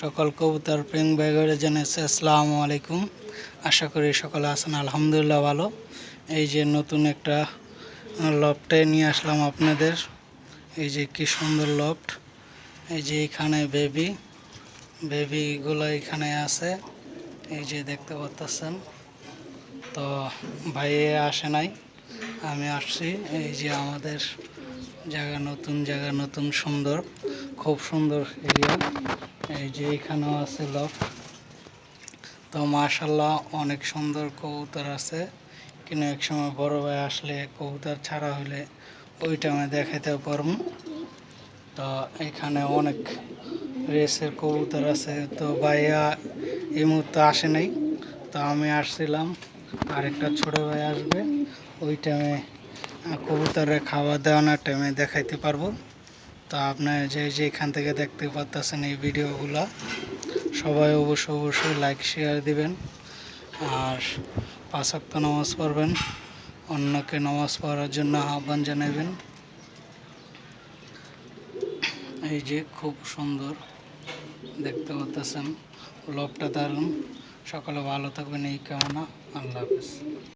সকল কবুতর প্রেম বেগরে জানাচ্ছি আসসালামু আলাইকুম। আশা করি সকলে আছেন আলহামদুলিল্লাহ ভালো। এই যে নতুন একটা লফটে নিয়ে আসলাম আপনাদের। এই যে কি সুন্দর লফট। এই যে এখানে বেবিগুলো এখানে আছে, এই যে দেখতে পাচ্ছেন। তো ভাইয়ে আসে নাই, আমি আসছি। এই যে আমাদের জায়গা নতুন সুন্দর, খুব সুন্দর এরিয়া। এই যে এখানেও আছে লফট। তো মাশাআল্লাহ অনেক সুন্দর কবুতর আছে, কিন্তু এক সময় বড় ভাই আসলে কবুতর ছাড়া হলে ওই টাইমে দেখাইতে পারবো। তো এখানে অনেক রেসের কবুতর আছে। তো ভাইয়া এই মুহূর্তে আসে নাই, তো আমি আসছিলাম। আরেকটা ছোট ভাই আসবে, ওই টাইমে কবুতরের খাবার দেওয়ানোর টাইমে দেখাইতে পারবো। তো আপনার যে এখান থেকে দেখতে পাচ্ছেন এই ভিডিওগুলো, সবাই অবশ্যই লাইক শেয়ার দিবেন আর 5 ওয়াক্ত নামাজ পড়বেন, অন্যকে নামাজ পড়ার জন্য আহ্বান জানাবেন। এই যে খুব সুন্দর দেখতে পাচ্ছেন, লফটটা দারুণ। সকলে ভালো থাকবেন এই কামনা। আল্লাহ হাফেজ।